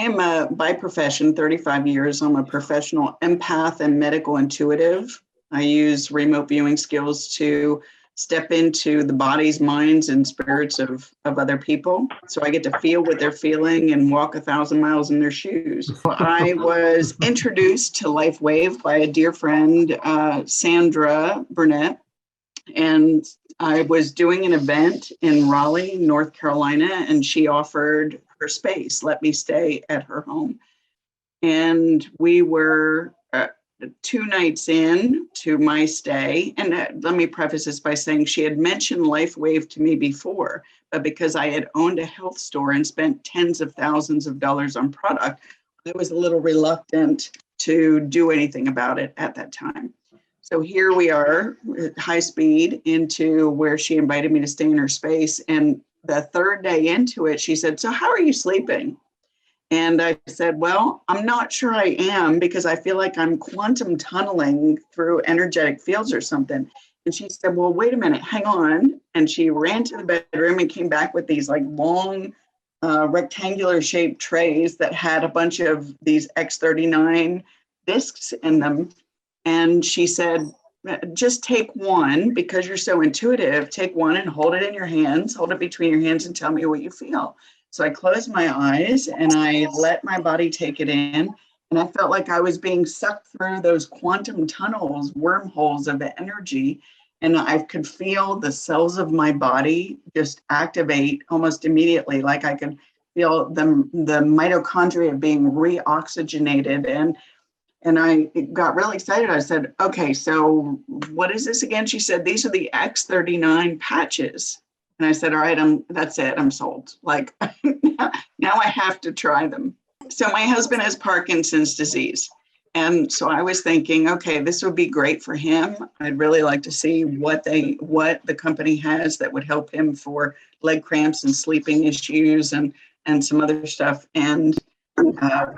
am by profession, 35 years, I'm a professional empath and medical intuitive. I use remote viewing skills to step into the bodies, minds, and spirits of other people. So I get to feel what they're feeling and walk 1,000 miles in their shoes. I was introduced to LifeWave by a dear friend, Sandra Burnett, and I was doing an event in Raleigh, North Carolina, and she offered her space, let me stay at her home. And we were 2 nights in to my stay. And let me preface this by saying she had mentioned LifeWave to me before, but because I had owned a health store and spent tens of thousands of dollars on product, I was a little reluctant to do anything about it at that time. So here we are, high speed into where she invited me to stay in her space. And the 3rd day into it, she said, "So how are you sleeping?" And I said, "Well, I'm not sure I am, because I feel like I'm quantum tunneling through energetic fields or something." And she said, "Well, wait a minute, hang on." And she ran to the bedroom and came back with these like long rectangular shaped trays that had a bunch of these X39 discs in them. And she said, "Just take one, because you're so intuitive, take one and hold it in your hands, hold it between your hands and tell me what you feel." So I closed my eyes and I let my body take it in. And I felt like I was being sucked through those quantum tunnels, wormholes of energy. And I could feel the cells of my body just activate almost immediately. Like I could feel the mitochondria being reoxygenated. And I got really excited. I said, "Okay, so what is this again?" She said, "These are the X39 patches." And I said, "All right, that's it. I'm sold. Like now I have to try them." So my husband has Parkinson's disease. And so I was thinking, okay, this would be great for him. I'd really like to see what the company has that would help him for leg cramps and sleeping issues and some other stuff. And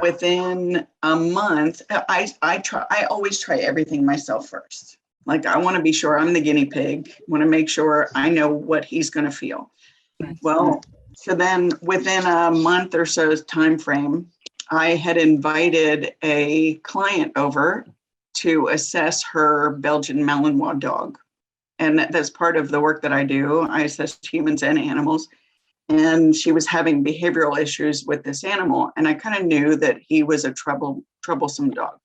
within a month, I always try everything myself first. Like I want to be sure I'm the guinea pig, want to make sure I know what he's going to feel. Well, so then within a month or so's time frame, I had invited a client over to assess her Belgian Malinois dog. And that's part of the work that I do. I assess humans and animals. And she was having behavioral issues with this animal. And I kind of knew that he was a troublesome dog.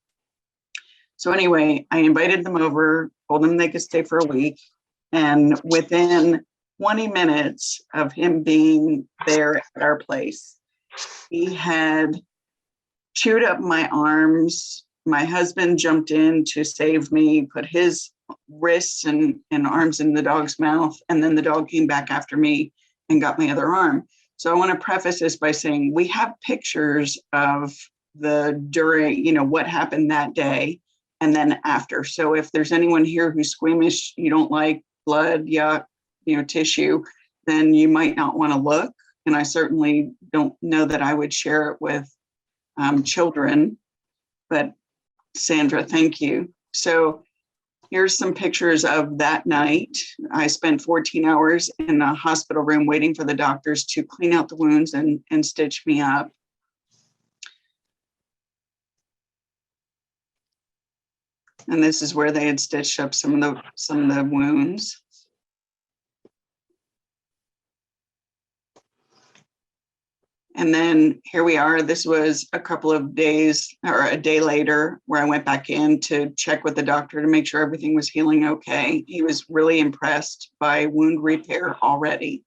So anyway, I invited them over, told them they could stay for a week. And within 20 minutes of him being there at our place, he had chewed up my arms. My husband jumped in to save me, put his wrists and arms in the dog's mouth. And then the dog came back after me and got my other arm. So I want to preface this by saying we have pictures of what happened that day and then after. So if there's anyone here who's squeamish, you don't like blood, tissue, then you might not want to look. And I certainly don't know that I would share it with children, but Sandra, thank you. So here's some pictures of that night. I spent 14 hours in a hospital room waiting for the doctors to clean out the wounds and stitch me up. And this is where they had stitched up some of the wounds. And then here we are. This was a couple of days or a day later where I went back in to check with the doctor to make sure everything was healing okay. He was really impressed by wound repair already.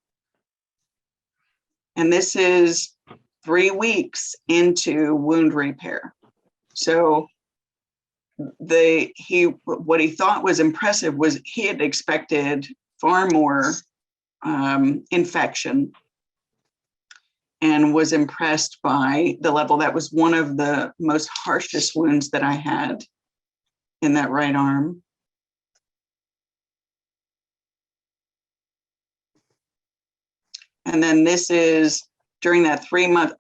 And this is 3 weeks into wound repair. So what he thought was impressive was he had expected far more infection, and was impressed by the level. That was one of the most harshest wounds that I had in that right arm. And then this is during that 3 month,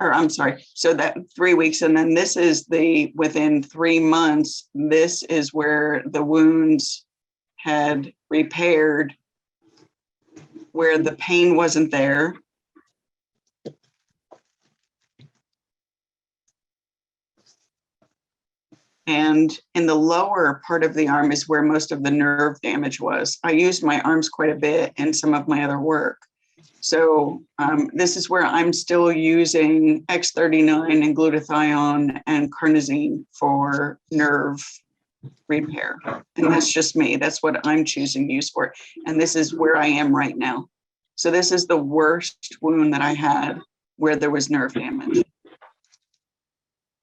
so that 3 weeks. And then this is within 3 months, this is where the wounds had repaired, where the pain wasn't there. And in the lower part of the arm is where most of the nerve damage was. I used my arms quite a bit in some of my other work. So this is where I'm still using X39 and glutathione and carnosine for nerve repair. And that's just me. That's what I'm choosing to use for it. And this is where I am right now. So this is the worst wound that I had where there was nerve damage.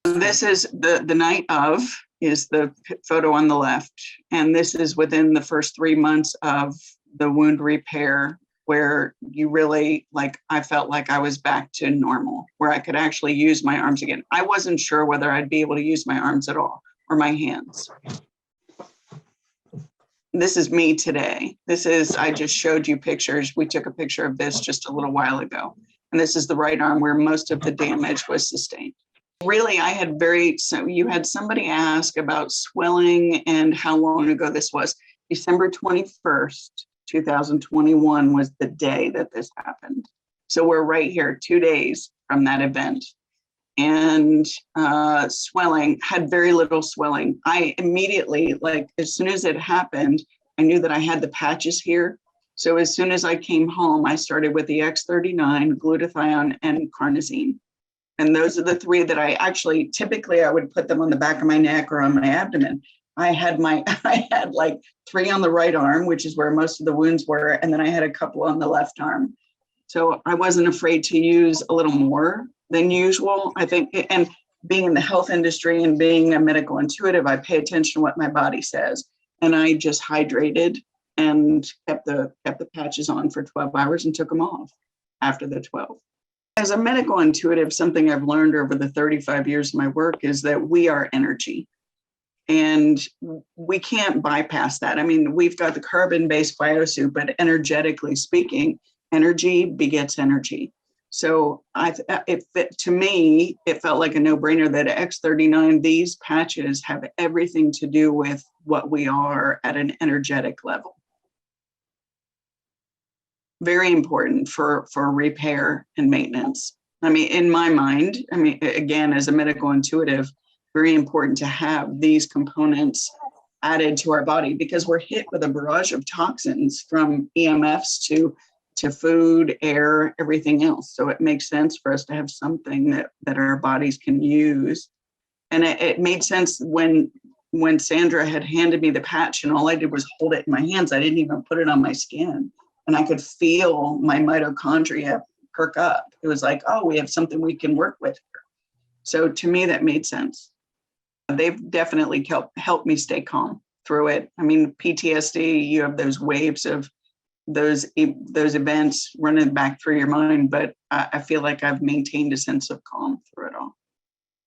This is the night of, is the photo on the left. And this is within the first 3 months of the wound repair, where you really, like, I felt like I was back to normal, where I could actually use my arms again. I wasn't sure whether I'd be able to use my arms at all or my hands. This is me today. I just showed you pictures. We took a picture of this just a little while ago. And this is the right arm where most of the damage was sustained. Really, so you had somebody ask about swelling and how long ago this was. December 21st, 2021 was the day that this happened. So we're right here, 2 days from that event. And swelling, had very little swelling. I immediately, like as soon as it happened, I knew that I had the patches here. So as soon as I came home, I started with the X39, glutathione, and carnosine. And those are the three that I actually, typically I would put them on the back of my neck or on my abdomen. I had like 3 on the right arm, which is where most of the wounds were. And then I had a couple on the left arm. So I wasn't afraid to use a little more than usual, I think. And being in the health industry and being a medical intuitive, I pay attention to what my body says. And I just hydrated and kept the patches on for 12 hours and took them off after the 12. As a medical intuitive, something I've learned over the 35 years of my work is that we are energy. And we can't bypass that. I mean, we've got the carbon-based biosoup, but energetically speaking, energy begets energy. So to me, it felt like a no-brainer that X39, these patches have everything to do with what we are at an energetic level. Very important for repair and maintenance. I mean, in my mind, I mean, again, as a medical intuitive, very important to have these components added to our body because we're hit with a barrage of toxins from EMFs to food, air, everything else. So it makes sense for us to have something that our bodies can use. And it made sense when Sandra had handed me the patch and all I did was hold it in my hands. I didn't even put it on my skin. And I could feel my mitochondria perk up. It was like, oh, we have something we can work with here. So to me, that made sense. They've definitely helped me stay calm through it. I mean, PTSD, you have those waves of those events running back through your mind, but I feel like I've maintained a sense of calm through it all.